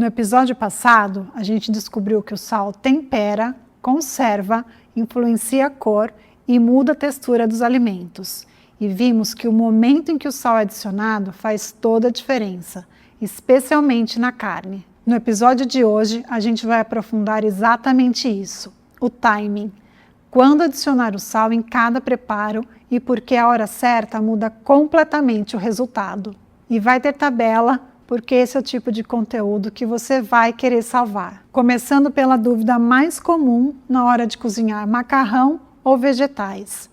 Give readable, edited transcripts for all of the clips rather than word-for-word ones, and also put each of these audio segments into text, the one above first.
No episódio passado, a gente descobriu que o sal tempera, conserva, influencia a cor e muda a textura dos alimentos. E vimos que o momento em que o sal é adicionado faz toda a diferença, especialmente na carne. No episódio de hoje, a gente vai aprofundar exatamente isso, o timing. Quando adicionar o sal em cada preparo e porque a hora certa muda completamente o resultado. E vai ter tabela, porque esse é o tipo de conteúdo que você vai querer salvar. Começando pela dúvida mais comum na hora de cozinhar macarrão ou vegetais.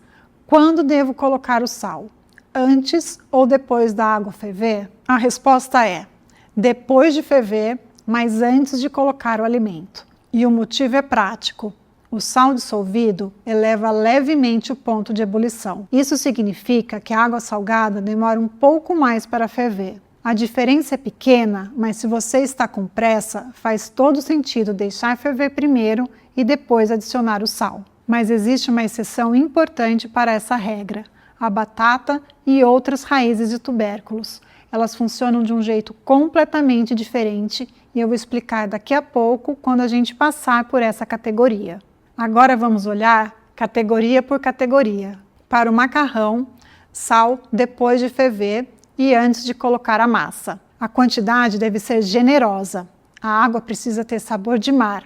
Quando devo colocar o sal? Antes ou depois da água ferver? A resposta é depois de ferver, mas antes de colocar o alimento. E o motivo é prático. O sal dissolvido eleva levemente o ponto de ebulição. Isso significa que a água salgada demora um pouco mais para ferver. A diferença é pequena, mas se você está com pressa, faz todo sentido deixar ferver primeiro e depois adicionar o sal. Mas existe uma exceção importante para essa regra: a batata e outras raízes de tubérculos. Elas funcionam de um jeito completamente diferente e eu vou explicar daqui a pouco quando a gente passar por essa categoria. Agora vamos olhar categoria por categoria. Para o macarrão, sal depois de ferver e antes de colocar a massa. A quantidade deve ser generosa. A água precisa ter sabor de mar.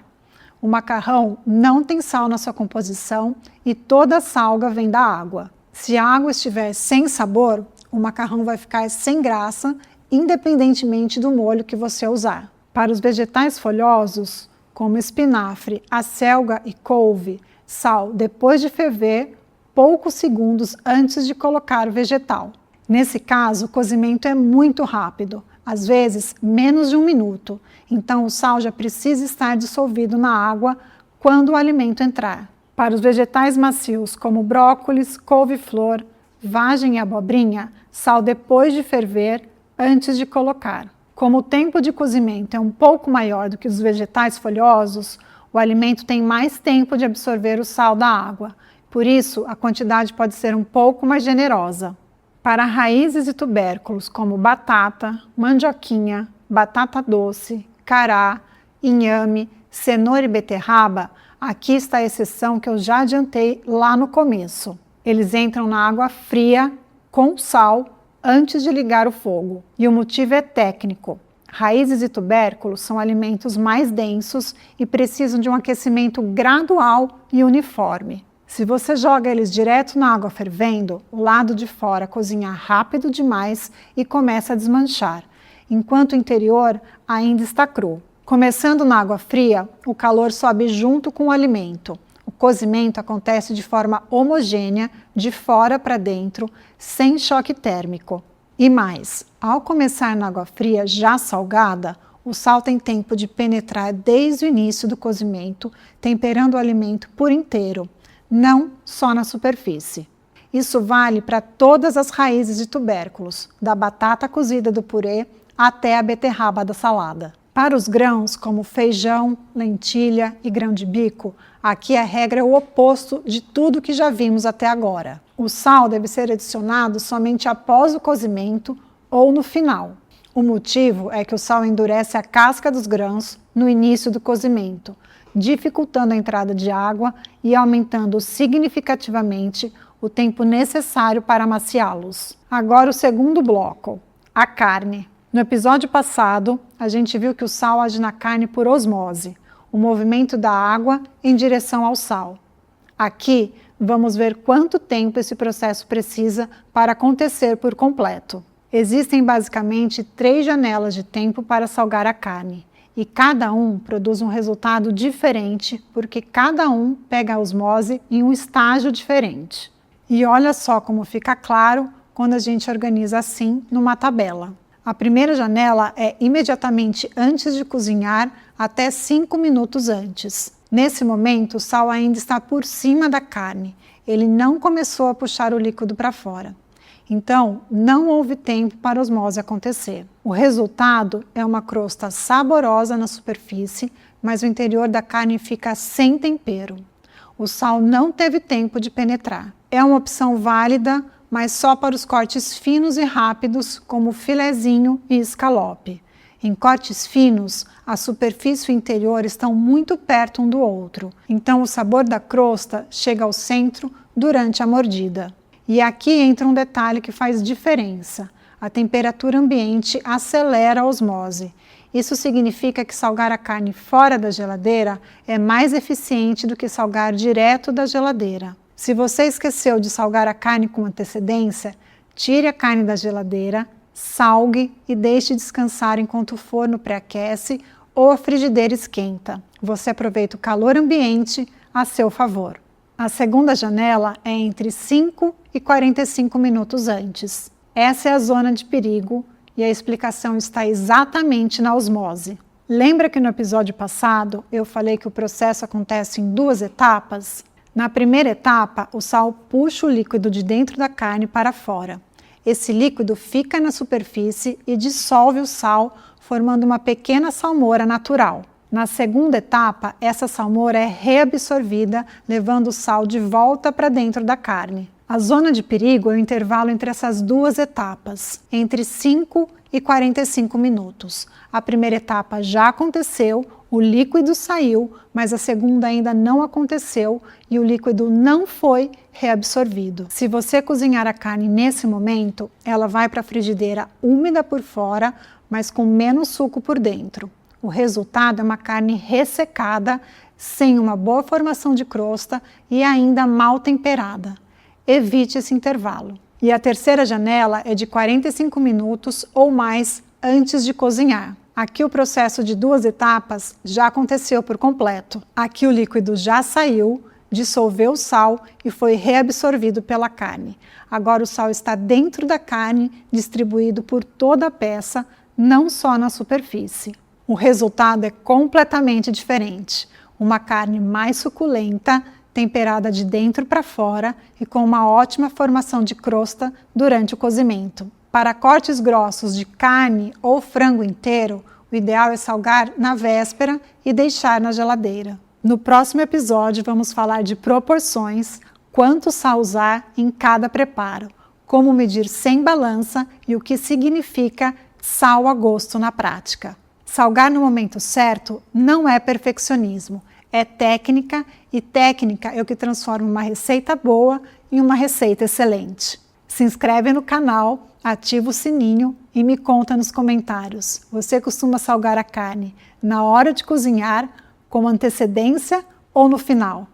O macarrão não tem sal na sua composição e toda a salga vem da água. Se a água estiver sem sabor, o macarrão vai ficar sem graça, independentemente do molho que você usar. Para os vegetais folhosos, como espinafre, acelga e couve, sal depois de ferver, poucos segundos antes de colocar o vegetal. Nesse caso, o cozimento é muito rápido, às vezes menos de 1 minuto, então o sal já precisa estar dissolvido na água quando o alimento entrar. Para os vegetais macios, como brócolis, couve-flor, vagem e abobrinha, sal depois de ferver, antes de colocar. Como o tempo de cozimento é um pouco maior do que os vegetais folhosos, o alimento tem mais tempo de absorver o sal da água. Por isso, a quantidade pode ser um pouco mais generosa. Para raízes e tubérculos como batata, mandioquinha, batata doce, cará, inhame, cenoura e beterraba, aqui está a exceção que eu já adiantei lá no começo. Eles entram na água fria com sal antes de ligar o fogo. E o motivo é técnico. Raízes e tubérculos são alimentos mais densos e precisam de um aquecimento gradual e uniforme. Se você joga eles direto na água fervendo, o lado de fora cozinha rápido demais e começa a desmanchar, enquanto o interior ainda está cru. Começando na água fria, o calor sobe junto com o alimento. O cozimento acontece de forma homogênea, de fora para dentro, sem choque térmico. E mais, ao começar na água fria já salgada, o sal tem tempo de penetrar desde o início do cozimento, temperando o alimento por inteiro, não só na superfície. Isso vale para todas as raízes de tubérculos, da batata cozida do purê até a beterraba da salada. Para os grãos, como feijão, lentilha e grão de bico, aqui a regra é o oposto de tudo que já vimos até agora. O sal deve ser adicionado somente após o cozimento ou no final. O motivo é que o sal endurece a casca dos grãos no início do cozimento, dificultando a entrada de água e aumentando significativamente o tempo necessário para amaciá-los. Agora o segundo bloco, a carne. No episódio passado, a gente viu que o sal age na carne por osmose, o movimento da água em direção ao sal. Aqui, vamos ver quanto tempo esse processo precisa para acontecer por completo. Existem basicamente 3 janelas de tempo para salgar a carne, e cada um produz um resultado diferente, porque cada um pega a osmose em um estágio diferente. E olha só como fica claro quando a gente organiza assim numa tabela. A primeira janela é imediatamente antes de cozinhar, até 5 minutos antes. Nesse momento, o sal ainda está por cima da carne. Ele não começou a puxar o líquido para fora. Então, não houve tempo para a osmose acontecer. O resultado é uma crosta saborosa na superfície, mas o interior da carne fica sem tempero. O sal não teve tempo de penetrar. É uma opção válida, mas só para os cortes finos e rápidos, como filezinho e escalope. Em cortes finos, a superfície e o interior estão muito perto um do outro, então o sabor da crosta chega ao centro durante a mordida. E aqui entra um detalhe que faz diferença. A temperatura ambiente acelera a osmose. Isso significa que salgar a carne fora da geladeira é mais eficiente do que salgar direto da geladeira. Se você esqueceu de salgar a carne com antecedência, tire a carne da geladeira, salgue e deixe descansar enquanto o forno pré-aquece ou a frigideira esquenta. Você aproveita o calor ambiente a seu favor. A segunda janela é entre 5 e 45 minutos antes. Essa é a zona de perigo e a explicação está exatamente na osmose. Lembra que no episódio passado eu falei que o processo acontece em 2 etapas? Na primeira etapa, o sal puxa o líquido de dentro da carne para fora. Esse líquido fica na superfície e dissolve o sal, formando uma pequena salmoura natural. Na segunda etapa, essa salmoura é reabsorvida, levando o sal de volta para dentro da carne. A zona de perigo é o intervalo entre essas 2 etapas, entre 5 e 45 minutos. A primeira etapa já aconteceu, o líquido saiu, mas a segunda ainda não aconteceu e o líquido não foi reabsorvido. Se você cozinhar a carne nesse momento, ela vai para a frigideira úmida por fora, mas com menos suco por dentro. O resultado é uma carne ressecada, sem uma boa formação de crosta e ainda mal temperada. Evite esse intervalo. E a terceira janela é de 45 minutos ou mais antes de cozinhar. Aqui o processo de 2 etapas já aconteceu por completo. Aqui o líquido já saiu, dissolveu o sal e foi reabsorvido pela carne. Agora o sal está dentro da carne, distribuído por toda a peça, não só na superfície. O resultado é completamente diferente. Uma carne mais suculenta, temperada de dentro para fora e com uma ótima formação de crosta durante o cozimento. Para cortes grossos de carne ou frango inteiro, o ideal é salgar na véspera e deixar na geladeira. No próximo episódio vamos falar de proporções, quanto sal usar em cada preparo, como medir sem balança e o que significa sal a gosto na prática. Salgar no momento certo não é perfeccionismo, é técnica e técnica é o que transforma uma receita boa em uma receita excelente. Se inscreve no canal, ativa o sininho e me conta nos comentários. Você costuma salgar a carne na hora de cozinhar, com antecedência ou no final?